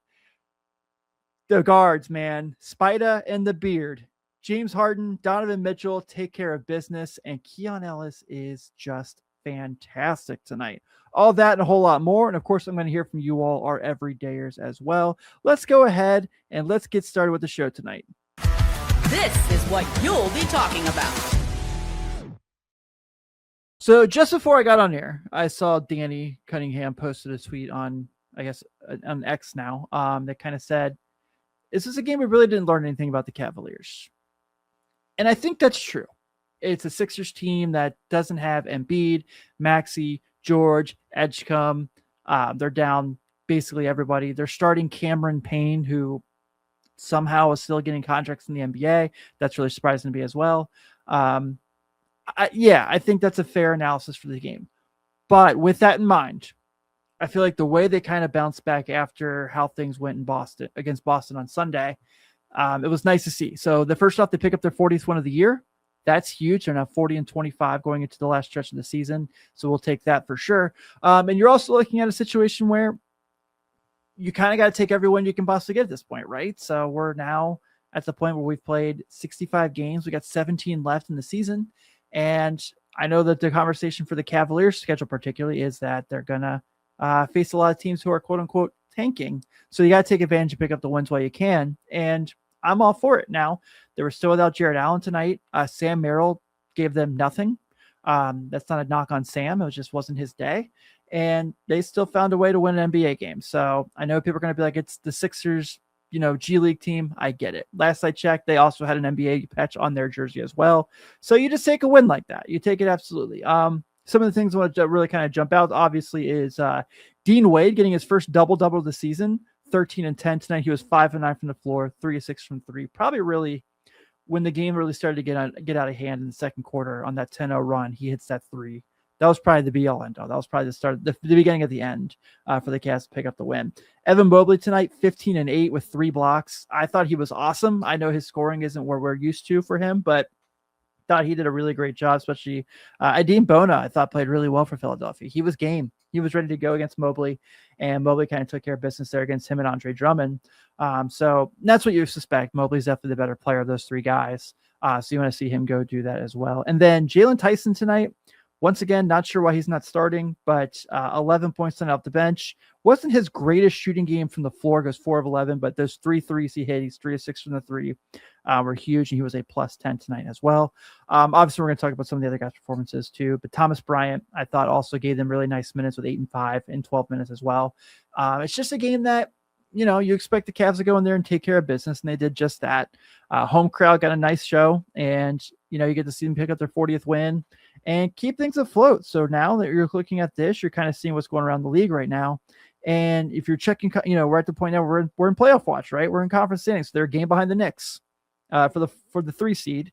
The guards, man. Spida and the Beard. James Harden, Donovan Mitchell take care of business, and Keon Ellis is just fantastic tonight. All that and a whole lot more. And of course, I'm going to hear from you all, our everydayers, as well. Let's go ahead and let's get started with the show tonight. This is what you'll be talking about. So just before I got on here, I saw Danny Cunningham posted a tweet on, I guess, on X now, that kind of said, this is a game we really didn't learn anything about the Cavaliers. And I think that's true. It's a Sixers team that doesn't have Embiid, Maxey, George, Edgecombe. They're down basically everybody. They're starting Cameron Payne, who somehow is still getting contracts in the NBA. That's really surprising to me as well. I think that's a fair analysis for the game. But with that in mind, I feel like the way they kind of bounced back after how things went in Boston against Boston on Sunday, it was nice to see. So the first off, they pick up their 40th win of the year. That's huge. They're now 40-25 going into the last stretch of the season. So we'll take that for sure. And you're also looking at a situation where you kind of got to take every win you can possibly get at this point, right? So we're now at the point where we've played 65 games. We got 17 left in the season. And I know that the conversation for the Cavaliers schedule particularly is that they're going to face a lot of teams who are quote unquote tanking. So you got to take advantage and pick up the wins while you can. And I'm all for it. Now, they were still without Jared Allen tonight. Sam Merrill gave them nothing. That's not a knock on Sam. It just wasn't his day. And they still found a way to win an NBA game. So I know people are going to be like, it's the Sixers, G League team. I get it. Last I checked, they also had an NBA patch on their jersey as well. So you just take a win like that. You take it absolutely. Some of the things I want to really kind of jump out, obviously, is Dean Wade getting his first double-double of the season, 13 and 10 tonight. He was 5 and 9 from the floor, 3 of 6 from three. Probably really, when the game really started to get out of hand in the second quarter on that 10-0 run, he hits that three. That was probably the be-all, end-all. That was probably the start, the beginning of the end for the Cavs to pick up the win. Evan Mobley tonight, 15 and 8 with 3 blocks. I thought he was awesome. I know his scoring isn't where we're used to for him, but thought he did a really great job, especially Adem Bona, I thought played really well for Philadelphia. He was game. He was ready to go against Mobley, and Mobley kind of took care of business there against him and Andre Drummond. So that's what you suspect. Mobley's definitely the better player of those 3 guys. So you want to see him go do that as well. And then Jalen Tyson tonight, once again, not sure why he's not starting, but 11 points tonight off the bench. Wasn't his greatest shooting game from the floor, goes 4 of 11, but those 3 threes he hit, he's 3 of 6 from the 3, were huge, and he was a +10 tonight as well. Obviously, we're going to talk about some of the other guys' performances too, but Thomas Bryant, I thought, also gave them really nice minutes with 8 and 5 in 12 minutes as well. It's just a game that, you expect the Cavs to go in there and take care of business, and they did just that. Home crowd got a nice show, and, you get to see them pick up their 40th win and keep things afloat. So now that you're looking at this, you're kind of seeing what's going around the league right now. And if you're checking, we're at the point now where we're in playoff watch, right? We're in conference standings. So they're a game behind the Knicks for the 3 seed,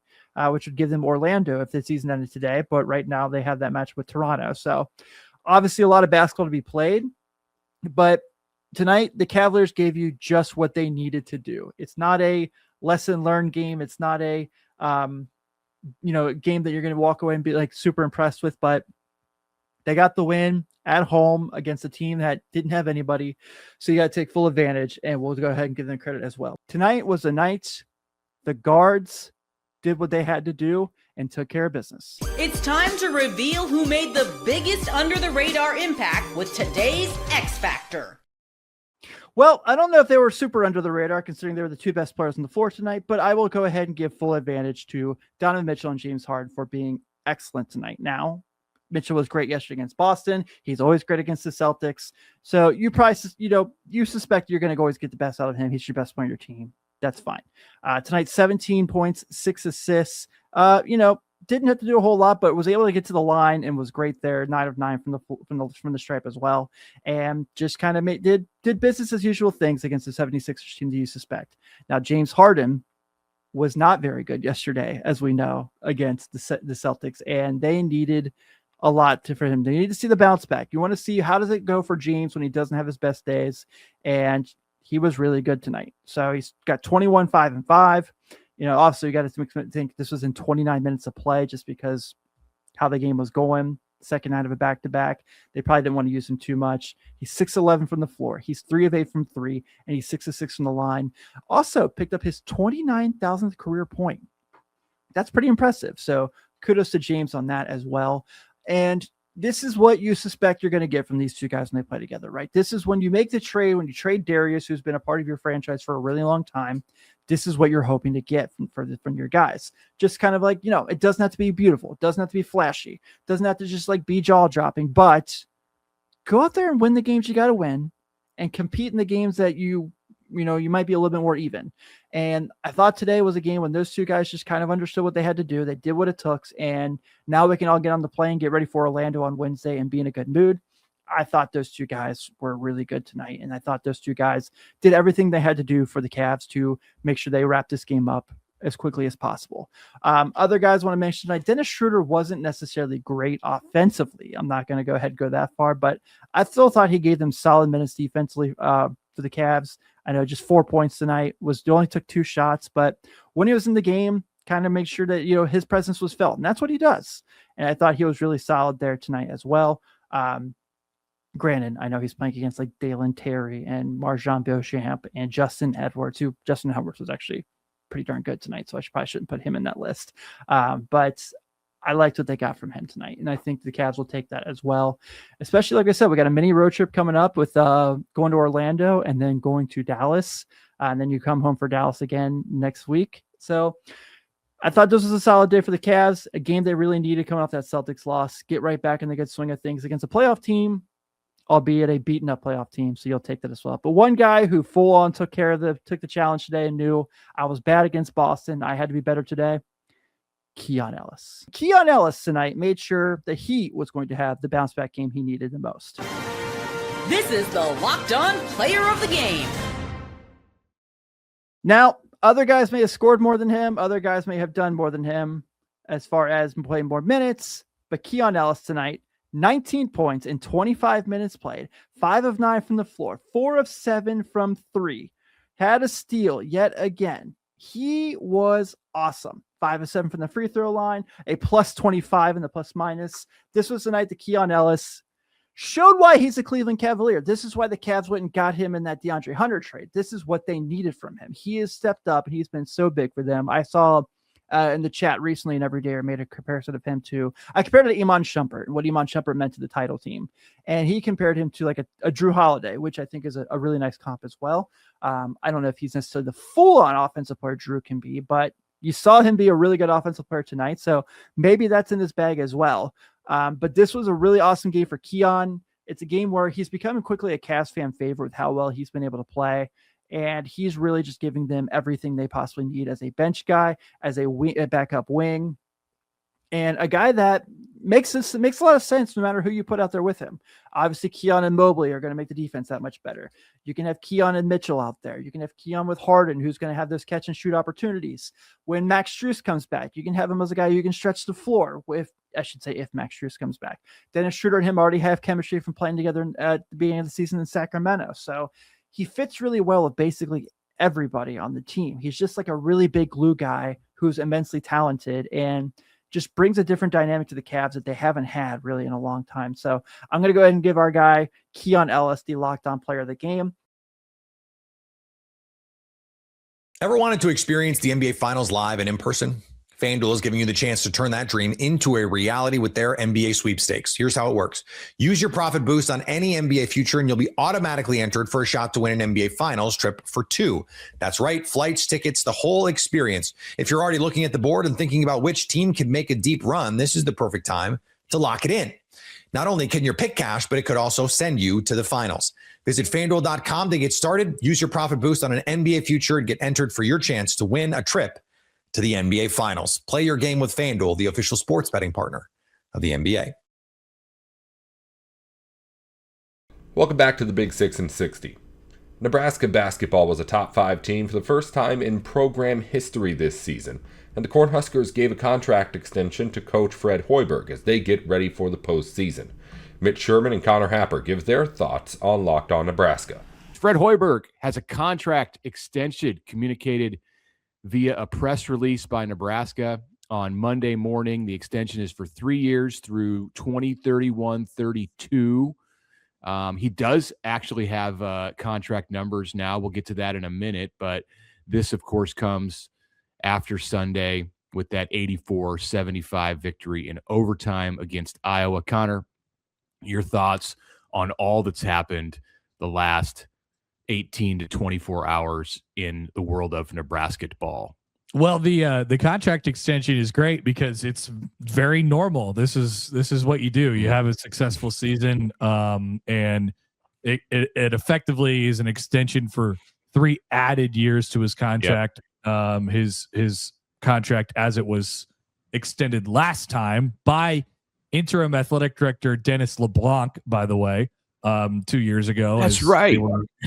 which would give them Orlando if the season ended today. But right now they have that match with Toronto. So obviously a lot of basketball to be played. But tonight, the Cavaliers gave you just what they needed to do. It's not a lesson learned game. It's not a game that you're going to walk away and be like super impressed with, but they got the win at home against a team that didn't have anybody. So you got to take full advantage, and we'll go ahead and give them credit as well. Tonight was the night the guards did what they had to do and took care of business. It's time to reveal who made the biggest under the radar impact with today's X Factor. Well, I don't know if they were super under the radar considering they were the 2 best players on the floor tonight, but I will go ahead and give full advantage to Donovan Mitchell and James Harden for being excellent tonight. Now, Mitchell was great yesterday against Boston. He's always great against the Celtics. So you probably, you suspect you're going to always get the best out of him. He's your best player on your team. That's fine. Tonight, 17 points, 6 assists. Didn't have to do a whole lot, but was able to get to the line and was great there. 9 of 9 from the stripe as well, and just kind of did business as usual things against the 76ers team that you suspect. Now, James Harden was not very good yesterday, as we know, against the Celtics, and they needed a lot for him. They need to see the bounce back. You want to see how does it go for James when he doesn't have his best days, and he was really good tonight. So he's got 21, 5 and 5. Obviously you got to think this was in 29 minutes of play just because how the game was going. Second night of a back-to-back. They probably didn't want to use him too much. He's 6-11 from the floor. He's 3 of 8 from 3, and he's 6 of 6 from the line. Also picked up his 29,000th career point. That's pretty impressive. So kudos to James on that as well. And this is what you suspect you're going to get from these 2 guys when they play together, right? This is when you make the trade, when you trade Darius, who's been a part of your franchise for a really long time. This is what you're hoping to get from your guys. Just kind of like, it doesn't have to be beautiful. It doesn't have to be flashy. It doesn't have to just like be jaw dropping, but go out there and win the games you got to win and compete in the games that you might be a little bit more even. And I thought today was a game when those 2 guys just kind of understood what they had to do. They did what it took. And now we can all get on the plane, get ready for Orlando on Wednesday and be in a good mood. I thought those 2 guys were really good tonight. And I thought those 2 guys did everything they had to do for the Cavs to make sure they wrap this game up as quickly as possible. Other guys want to mention tonight, Dennis Schroeder wasn't necessarily great offensively. I'm not going to go ahead and go that far, but I still thought he gave them solid minutes defensively for the Cavs. I know just 4 points tonight, only took 2 shots, but when he was in the game, kind of make sure that, his presence was felt. And that's what he does. And I thought he was really solid there tonight as well. Granted, I know he's playing against like Dalen Terry and Marjan Beauchamp and Justin Edwards, who Justin Edwards was actually pretty darn good tonight. So I probably shouldn't put him in that list. But I liked what they got from him tonight. And I think the Cavs will take that as well. Especially, like I said, we got a mini road trip coming up with going to Orlando and then going to Dallas. And then you come home for Dallas again next week. So I thought this was a solid day for the Cavs, a game they really needed coming off that Celtics loss. Get right back in the good swing of things against a playoff team, albeit a beaten up playoff team. So you'll take that as well. But one guy who full on took the challenge today and knew I was bad against Boston. I had to be better today. Keon Ellis. Keon Ellis tonight made sure the Heat was going to have the bounce back game he needed the most. This is the Locked On Player of the Game. Now, other guys may have scored more than him. Other guys may have done more than him as far as playing more minutes. But Keon Ellis tonight, 19 points in 25 minutes played, 5 of 9 from the floor, 4 of 7 from 3. Had a steal yet again. He was awesome. 5 of 7 from the free throw line, a plus 25 in the plus minus. This was the night that Keon Ellis showed why he's a Cleveland Cavalier. This is why the Cavs went and got him in that DeAndre Hunter trade. This is what they needed from him. He has stepped up and he's been so big for them. I saw in the chat recently and every day I made a comparison of him to, I compared it to Iman Shumpert and what Iman Shumpert meant to the title team. And he compared him to like a Drew Holiday, which I think is a really nice comp as well. I don't know if he's necessarily the full on offensive player Drew can be, but you saw him be a really good offensive player tonight. So maybe that's in his bag as well. But this was a really awesome game for Keon. It's a game where he's becoming quickly a Cavs fan favorite with how well he's been able to play. And he's really just giving them everything they possibly need as a bench guy, as a backup wing, and a guy that makes a lot of sense no matter who you put out there with him. Obviously, Keon and Mobley are going to make the defense that much better. You can have Keon and Mitchell out there. You can have Keon with Harden, who's going to have those catch and shoot opportunities. When Max Strus comes back, you can have him as a guy who can stretch the floor. If Max Strus comes back, Dennis Schroeder and him already have chemistry from playing together at the beginning of the season in Sacramento. So he fits really well with basically everybody on the team. He's just like a really big glue guy who's immensely talented and just brings a different dynamic to the Cavs that they haven't had really in a long time. So I'm going to go ahead and give our guy Keon Ellis the Locked On Player of the Game. Ever wanted to experience the NBA Finals live and in person? FanDuel is giving you the chance to turn that dream into a reality with their NBA sweepstakes. Here's how it works. Use your profit boost on any NBA future and you'll be automatically entered for a shot to win an NBA Finals trip for 2. That's right, flights, tickets, the whole experience. If you're already looking at the board and thinking about which team can make a deep run, this is the perfect time to lock it in. Not only can your pick cash, but it could also send you to the finals. Visit FanDuel.com to get started. Use your profit boost on an NBA future and get entered for your chance to win a trip to the NBA Finals. Play your game with FanDuel, the official sports betting partner of the NBA. Welcome back to the Big 6 and 60. Nebraska basketball was a top 5 team for the first time in program history this season, and the Cornhuskers gave a contract extension to coach Fred Hoiberg as they get ready for the postseason. Mitch Sherman and Connor Happer give their thoughts on Locked On Nebraska. Fred Hoiberg has a contract extension communicated via a press release by Nebraska on Monday morning. The extension is for 3 years through 2031-32. He does actually have contract numbers now. We'll get to that in a minute, but this, of course, comes after Sunday with that 84-75 victory in overtime against Iowa. Connor, your thoughts on all that's happened the last 18 to 24 hours in the world of Nebraska ball? Well, the contract extension is great because it's very normal. This is what you do. You have a successful season, and it effectively is an extension for 3 added years to his contract. Yep. His contract, as it was extended last time by interim athletic director Dennis LeBlanc, by the way. 2 years ago. That's right.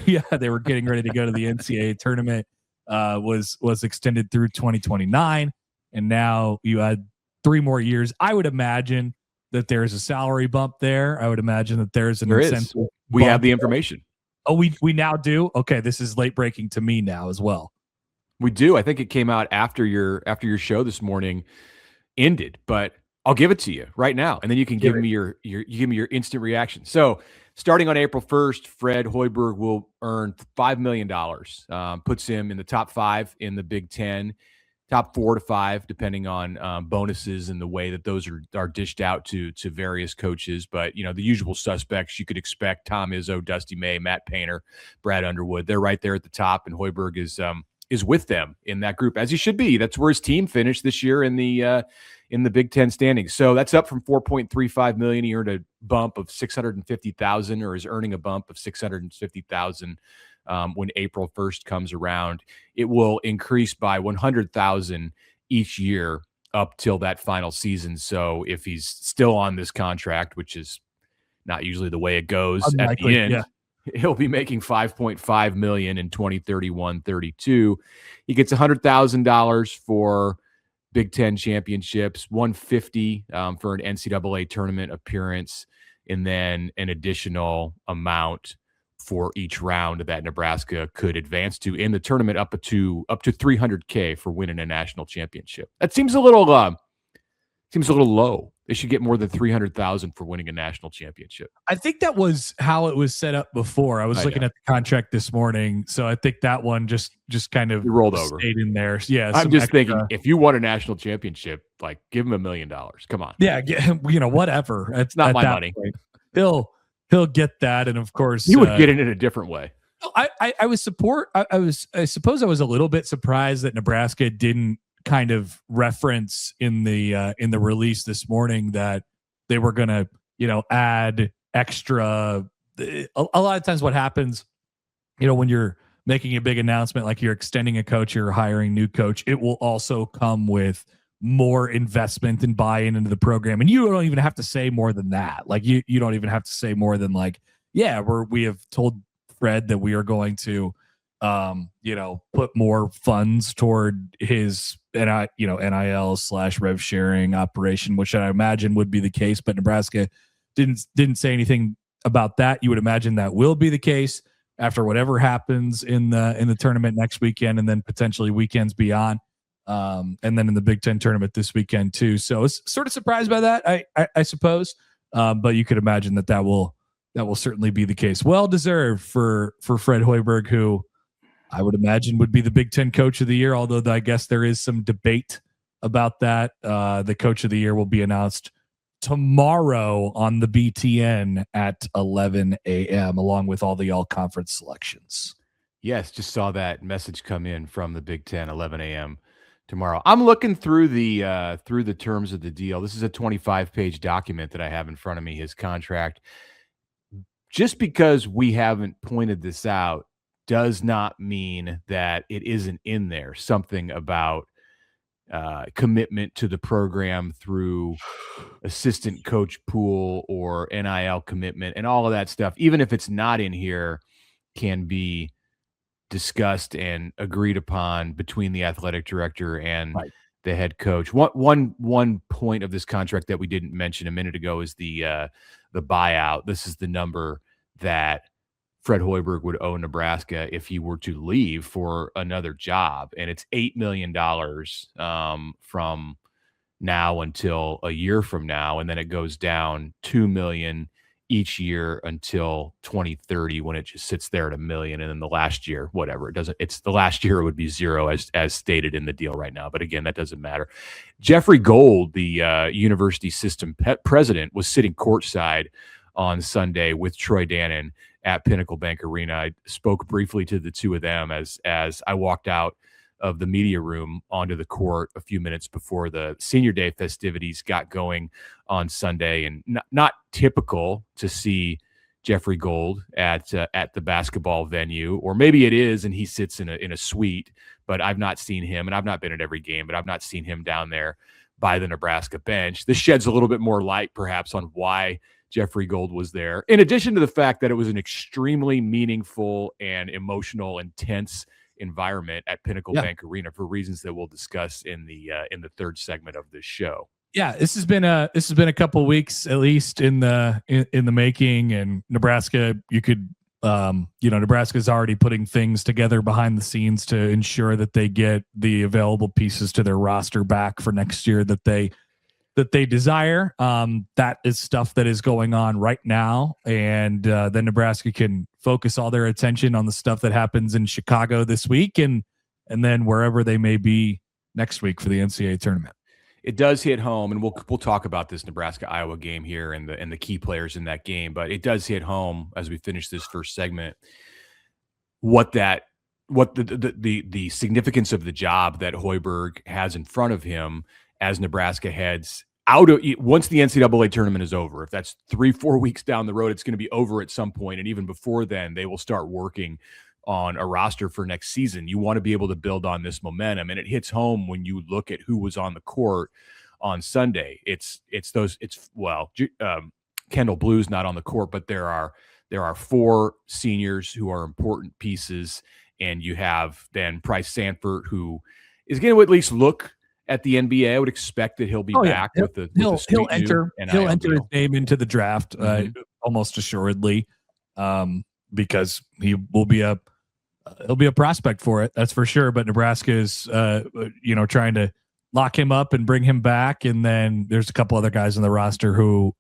They were getting ready to go to the NCAA tournament. Was extended through 2029, and now you add 3 more years. I would imagine that there's a salary bump there. I would imagine that there's an incentive. We have the information. Oh, we now do? Okay, this is late breaking to me now as well. We do. I think it came out after your show this morning ended, but I'll give it to you right now, and then you can give me your instant reaction. So, starting on April 1st, Fred Hoiberg will earn $5 million. Puts him in the top 5 in the Big Ten, top 4 to 5, depending on bonuses and the way that those are dished out to various coaches. But, the usual suspects you could expect: Tom Izzo, Dusty May, Matt Painter, Brad Underwood. They're right there at the top, and Hoiberg is with them in that group, as he should be. That's where his team finished this year in the Big Ten standings. So that's up from $4.35 million. He earned a bump of $650,000, or is earning a bump of $650,000 when April 1st comes around. It will increase by $100,000 each year up till that final season. So if he's still on this contract, which is not usually the way it goes at the end, he'll be making $5.5 million in 2031-32. He gets $100,000 for Big Ten championships, $150,000 for an NCAA tournament appearance, and then an additional amount for each round that Nebraska could advance to in the tournament, up to $300K for winning a national championship. That seems a little low. They should get more than $300,000 for winning a national championship. I think that was how it was set up before. I was looking at the contract this morning, so I think that one just kind of rolled over, stayed in there. Yeah, I'm just thinking, if you won a national championship, like, give him $1 million. Come on. Yeah, whatever. It's not my money. Point, he'll get that, and of course he would get it in a different way. I suppose I was a little bit surprised that Nebraska didn't kind of reference in the release this morning that they were going to, add extra. A lot of times what happens, when you're making a big announcement, like you're extending a coach, you're hiring new coach, it will also come with more investment and buy-in into the program. And you don't even have to say more than that. Like you don't even have to say more than like, yeah, we have told Fred that we are going to, put more funds toward his NIL/rev sharing operation, which I imagine would be the case, but Nebraska didn't say anything about that. You would imagine that will be the case after whatever happens in the tournament next weekend, and then potentially weekends beyond, and then in the Big Ten tournament this weekend too. So it's sort of surprised by that, I suppose, but you could imagine that will certainly be the case. Well deserved for Fred Hoiberg, who I would imagine would be the Big Ten Coach of the Year, although I guess there is some debate about that. The Coach of the Year will be announced tomorrow on the BTN at 11 a.m., along with all the all-conference selections. Yes, just saw that message come in from the Big Ten, 11 a.m. tomorrow. I'm looking through the terms of the deal. This is a 25-page document that I have in front of me, his contract. Just because we haven't pointed this out does not mean that it isn't in there. Something about commitment to the program through assistant coach pool or NIL commitment and all of that stuff, even if it's not in here, can be discussed and agreed upon between the athletic director and the head coach. One point of this contract that we didn't mention a minute ago is the buyout. This is the number that Fred Hoiberg would owe Nebraska if he were to leave for another job. And it's $8 million from now until a year from now. And then it goes down $2 million each year until 2030, when it just sits there at $1 million. And then the last year, whatever, it's the last year, it would be zero as stated in the deal right now. But again, that doesn't matter. Jeffrey Gold, the university system president, was sitting courtside on Sunday with Troy Dannon at Pinnacle Bank Arena. I spoke briefly to the two of them as I walked out of the media room onto the court a few minutes before the senior day festivities got going on Sunday. And not typical to see Jeffrey Gold at the basketball venue, or maybe it is, and he sits in a suite, but I've not seen him, and I've not been at every game, but I've not seen him down there by the Nebraska bench. This sheds a little bit more light perhaps on why Jeffrey Gold was there, in addition to the fact that it was an extremely meaningful and emotional, intense environment at Pinnacle Bank Arena for reasons that we'll discuss in the third segment of this show. Yeah, this has been a couple of weeks at least in the making, and Nebraska, Nebraska's already putting things together behind the scenes to ensure that they get the available pieces to their roster back for next year that they desire. That is stuff that is going on right now. And then Nebraska can focus all their attention on the stuff that happens in Chicago this week and then wherever they may be next week for the NCAA tournament. It does hit home, and we'll talk about this Nebraska-Iowa game here and the key players in that game, but it does hit home as we finish this first segment what that what the significance of the job that Hoiberg has in front of him as Nebraska heads out of once the NCAA tournament is over. If that's 3-4 weeks down the road, it's going to be over at some point, and even before then, they will start working on a roster for next season. You want to be able to build on this momentum, and it hits home when you look at who was on the court on Sunday. Kendall Blue's not on the court, but there are 4 seniors who are important pieces, and you have then Price Sanford, who is going to at least look at the NBA. I would expect that he'll be back with the he'll enter his name into the draft almost assuredly, because he'll be a prospect for it. That's for sure. But Nebraska is trying to lock him up and bring him back. And then there's a couple other guys on the roster who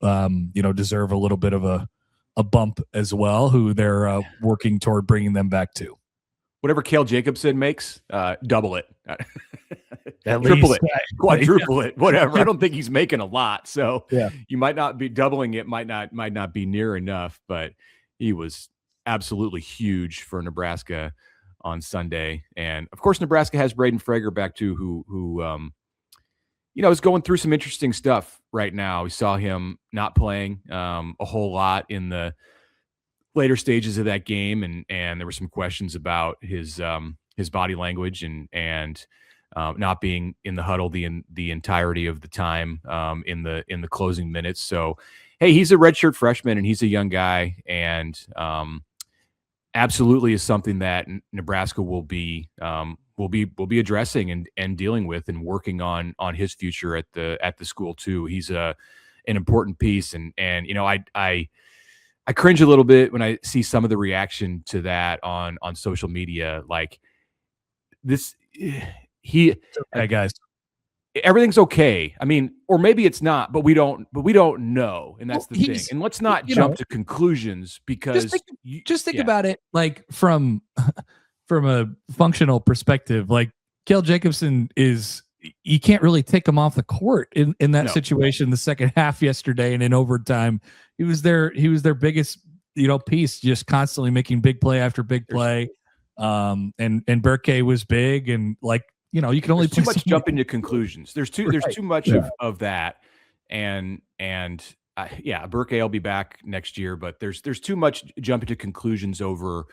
deserve a little bit of a bump as well, who they're working toward bringing them back to. Whatever Cale Jacobson makes, double it. Triple it, quadruple it, whatever. I don't think he's making a lot, so you might not be doubling it, might not be near enough, but he was absolutely huge for Nebraska on Sunday. And of course, Nebraska has Braden Frager back too, who is going through some interesting stuff right now. We saw him not playing a whole lot in the later stages of that game, and there were some questions about his body language and not being in the huddle the entirety of the time in the closing minutes. So, hey, he's a redshirt freshman and he's a young guy, and absolutely is something that Nebraska will be addressing and dealing with and working on his future at the school too. He's an important piece, and I cringe a little bit when I see some of the reaction to that on social media. Like this, guys, everything's okay. I mean, or maybe it's not, but we don't know, and that's the thing. And let's not jump to conclusions, because just think about it, like from a functional perspective. Like Cale Jacobson you can't really take him off the court in that situation. The second half yesterday and in overtime, he was their biggest piece, just constantly making big play after big play. And Burke was big, and you can only too much jump into conclusions. There's too much of that, and Burke will be back next year, but there's too much jump into conclusions over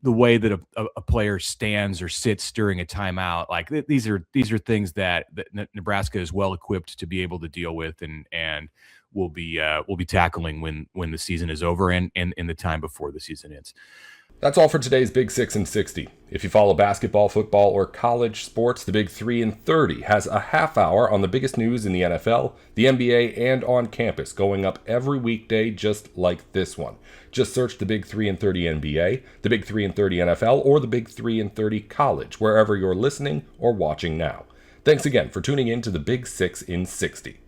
the way that a player stands or sits during a timeout. Like these are things that Nebraska is well equipped to be able to deal with, and will be tackling when the season is over and in the time before the season ends. That's all for today's Big 6 in 60. If you follow basketball, football, or college sports, the Big 3 in 30 has a half hour on the biggest news in the NFL, the NBA, and on campus, going up every weekday just like this one. Just search the Big 3 in 30 NBA, the Big 3 in 30 NFL, or the Big 3 in 30 college, wherever you're listening or watching now. Thanks again for tuning in to the Big 6 in 60.